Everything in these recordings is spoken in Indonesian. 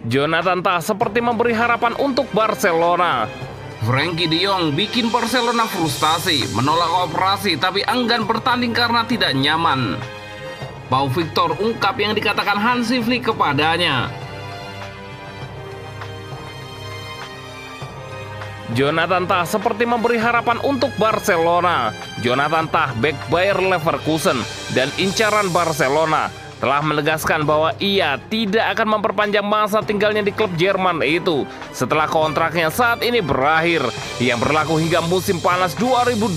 Jonathan Tah seperti memberi harapan untuk Barcelona. Frenkie de Jong bikin Barcelona frustasi, menolak operasi tapi enggan bertanding karena tidak nyaman. Pau Victor ungkap yang dikatakan Hansi Flick kepadanya. Jonathan Tah seperti memberi harapan untuk Barcelona. Jonathan Tah, bek Bayer Leverkusen dan incaran Barcelona, telah menegaskan bahwa ia tidak akan memperpanjang masa tinggalnya di klub Jerman itu setelah kontraknya saat ini berakhir yang berlaku hingga musim panas 2025.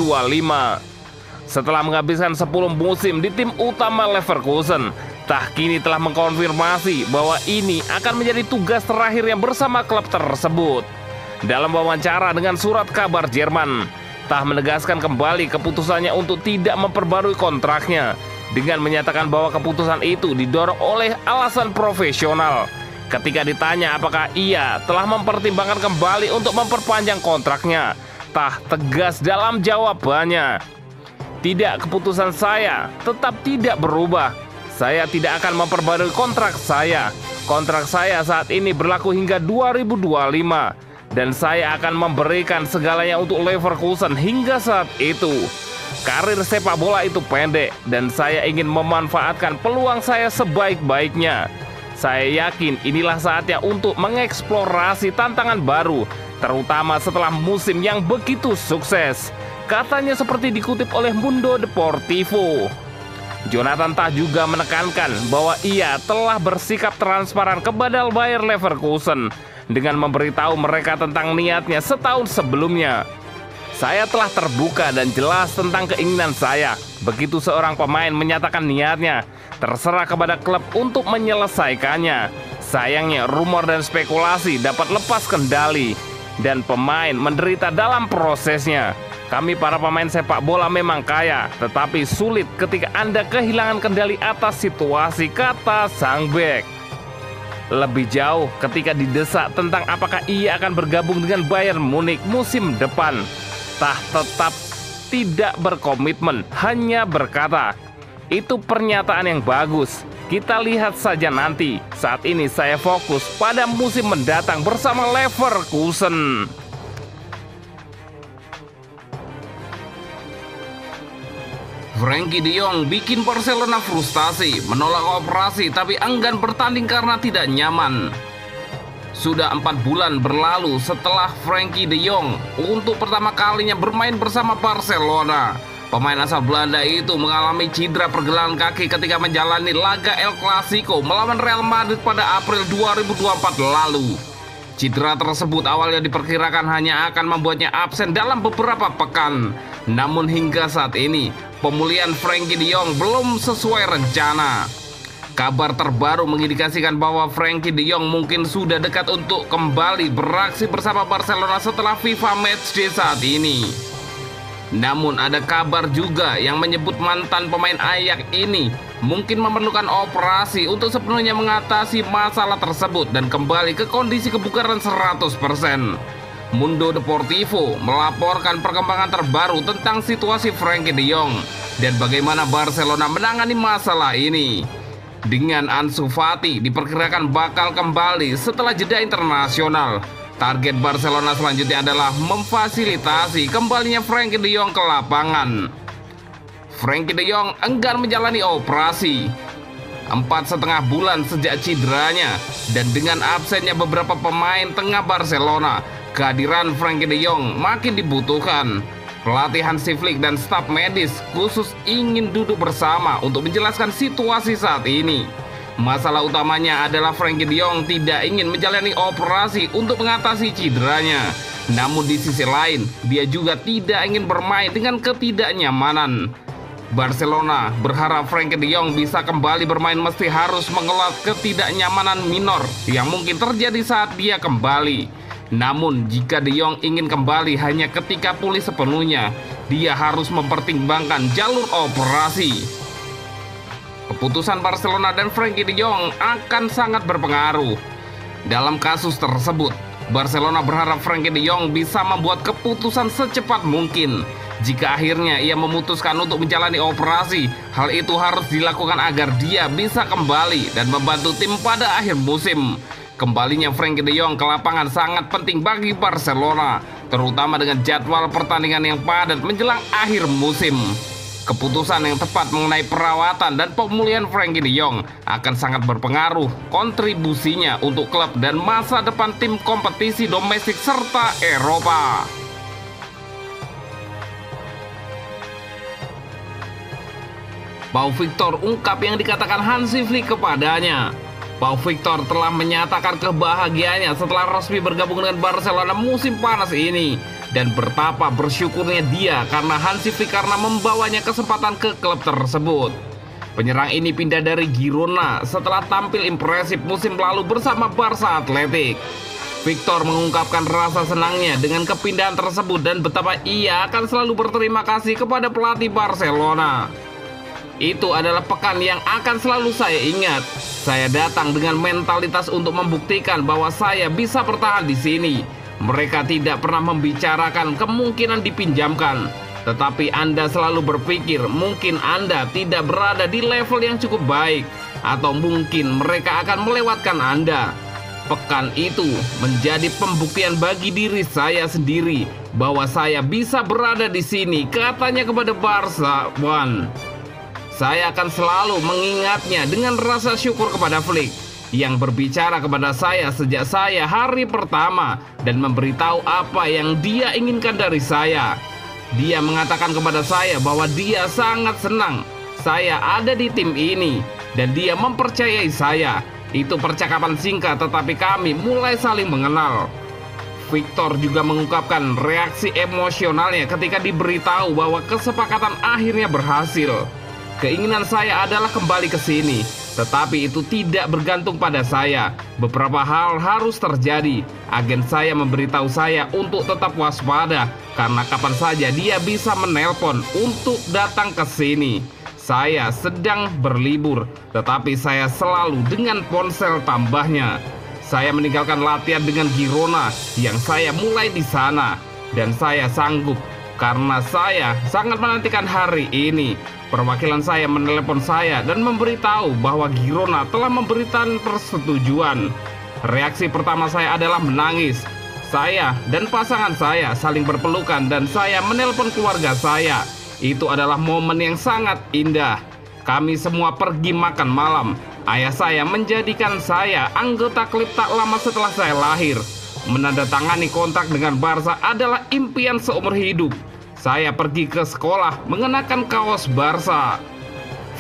Setelah menghabiskan 10 musim di tim utama Leverkusen, Tah kini telah mengkonfirmasi bahwa ini akan menjadi tugas terakhirnya bersama klub tersebut. Dalam wawancara dengan Surat Kabar Jerman, Tah menegaskan kembali keputusannya untuk tidak memperbarui kontraknya dengan menyatakan bahwa keputusan itu didorong oleh alasan profesional. Ketika ditanya apakah ia telah mempertimbangkan kembali untuk memperpanjang kontraknya, Tah tegas dalam jawabannya. Tidak, keputusan saya tetap tidak berubah. Saya tidak akan memperbarui kontrak saya. Kontrak saya saat ini berlaku hingga 2025. Dan saya akan memberikan segalanya untuk Leverkusen hingga saat itu. Karir sepak bola itu pendek dan saya ingin memanfaatkan peluang saya sebaik-baiknya. Saya yakin inilah saatnya untuk mengeksplorasi tantangan baru, terutama setelah musim yang begitu sukses. Katanya seperti dikutip oleh Mundo Deportivo. Jonathan Tah juga menekankan bahwa ia telah bersikap transparan kepada Bayer Leverkusen dengan memberitahu mereka tentang niatnya setahun sebelumnya. Saya telah terbuka dan jelas tentang keinginan saya. Begitu seorang pemain menyatakan niatnya, terserah kepada klub untuk menyelesaikannya. Sayangnya rumor dan spekulasi dapat lepas kendali dan pemain menderita dalam prosesnya. Kami para pemain sepak bola memang kaya, tetapi sulit ketika Anda kehilangan kendali atas situasi, kata sang bek. Lebih jauh ketika didesak tentang apakah ia akan bergabung dengan Bayern Munich musim depan, Tah tetap tidak berkomitmen, hanya berkata, "Itu pernyataan yang bagus. Kita lihat saja nanti. Saat ini saya fokus pada musim mendatang bersama Leverkusen." Frenkie de Jong bikin Barcelona frustasi, menolak operasi tapi enggan bertanding karena tidak nyaman. Sudah 4 bulan berlalu setelah Frenkie de Jong untuk pertama kalinya bermain bersama Barcelona. Pemain asal Belanda itu mengalami cedera pergelangan kaki ketika menjalani laga El Clasico melawan Real Madrid pada April 2024 lalu. Cedera tersebut awalnya diperkirakan hanya akan membuatnya absen dalam beberapa pekan. Namun hingga saat ini, pemulihan Frenkie de Jong belum sesuai rencana. Kabar terbaru mengindikasikan bahwa Frenkie de Jong mungkin sudah dekat untuk kembali beraksi bersama Barcelona setelah FIFA Matchday saat ini. Namun ada kabar juga yang menyebut mantan pemain Ajax ini mungkin memerlukan operasi untuk sepenuhnya mengatasi masalah tersebut dan kembali ke kondisi kebugaran 100%. Mundo Deportivo melaporkan perkembangan terbaru tentang situasi Frenkie de Jong dan bagaimana Barcelona menangani masalah ini. Dengan Ansu Fati diperkirakan bakal kembali setelah jeda internasional. Target Barcelona selanjutnya adalah memfasilitasi kembalinya Frenkie de Jong ke lapangan. Frenkie de Jong enggan menjalani operasi 4,5 bulan sejak cederanya, dan dengan absennya beberapa pemain tengah Barcelona, kehadiran Frenkie de Jong makin dibutuhkan. Pelatih Hansi Flick dan staf medis khusus ingin duduk bersama untuk menjelaskan situasi saat ini. Masalah utamanya adalah Frenkie de Jong tidak ingin menjalani operasi untuk mengatasi cederanya. Namun di sisi lain, dia juga tidak ingin bermain dengan ketidaknyamanan. Barcelona berharap Frenkie de Jong bisa kembali bermain meski harus mengelak ketidaknyamanan minor yang mungkin terjadi saat dia kembali. Namun jika de Jong ingin kembali hanya ketika pulih sepenuhnya, dia harus mempertimbangkan jalur operasi. Keputusan Barcelona dan Frenkie de Jong akan sangat berpengaruh. Dalam kasus tersebut, Barcelona berharap Frenkie de Jong bisa membuat keputusan secepat mungkin. Jika akhirnya ia memutuskan untuk menjalani operasi, hal itu harus dilakukan agar dia bisa kembali dan membantu tim pada akhir musim. Kembalinya Frenkie de Jong ke lapangan sangat penting bagi Barcelona, terutama dengan jadwal pertandingan yang padat menjelang akhir musim. Keputusan yang tepat mengenai perawatan dan pemulihan Frenkie de Jong akan sangat berpengaruh kontribusinya untuk klub dan masa depan tim kompetisi domestik serta Eropa. Pau Victor ungkap yang dikatakan Hansi Flick kepadanya. Pau Victor telah menyatakan kebahagiaannya setelah resmi bergabung dengan Barcelona musim panas ini, dan betapa bersyukurnya dia karena Hansi Flick karena membawanya kesempatan ke klub tersebut. Penyerang ini pindah dari Girona setelah tampil impresif musim lalu bersama Barca Athletic. Victor mengungkapkan rasa senangnya dengan kepindahan tersebut dan betapa ia akan selalu berterima kasih kepada pelatih Barcelona. Itu adalah pekan yang akan selalu saya ingat. Saya datang dengan mentalitas untuk membuktikan bahwa saya bisa bertahan di sini. Mereka tidak pernah membicarakan kemungkinan dipinjamkan, tetapi Anda selalu berpikir mungkin Anda tidak berada di level yang cukup baik, atau mungkin mereka akan melewatkan Anda. Pekan itu menjadi pembuktian bagi diri saya sendiri bahwa saya bisa berada di sini, katanya kepada Barca One. Saya akan selalu mengingatnya dengan rasa syukur kepada Flick yang berbicara kepada saya sejak saya hari pertama dan memberitahu apa yang dia inginkan dari saya. Dia mengatakan kepada saya bahwa dia sangat senang saya ada di tim ini dan dia mempercayai saya. Itu percakapan singkat tetapi kami mulai saling mengenal. Victor juga mengungkapkan reaksi emosionalnya ketika diberitahu bahwa kesepakatan akhirnya berhasil. Keinginan saya adalah kembali ke sini, tetapi itu tidak bergantung pada saya. Beberapa hal harus terjadi. Agen saya memberitahu saya untuk tetap waspada, karena kapan saja dia bisa menelpon untuk datang ke sini. Saya sedang berlibur, tetapi saya selalu dengan ponsel tambahnya. Saya meninggalkan latihan dengan Girona yang saya mulai di sana, dan saya sanggup karena saya sangat menantikan hari ini. Perwakilan saya menelepon saya dan memberitahu bahwa Girona telah memberikan persetujuan. Reaksi pertama saya adalah menangis. Saya dan pasangan saya saling berpelukan dan saya menelpon keluarga saya. Itu adalah momen yang sangat indah. Kami semua pergi makan malam. Ayah saya menjadikan saya anggota klub tak lama setelah saya lahir. Menandatangani kontrak dengan Barca adalah impian seumur hidup. Saya pergi ke sekolah mengenakan kaos Barca.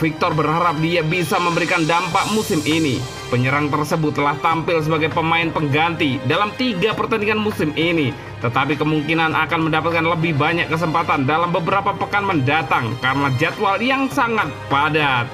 Victor berharap dia bisa memberikan dampak musim ini. Penyerang tersebut telah tampil sebagai pemain pengganti dalam 3 pertandingan musim ini, tetapi kemungkinan akan mendapatkan lebih banyak kesempatan dalam beberapa pekan mendatang karena jadwal yang sangat padat.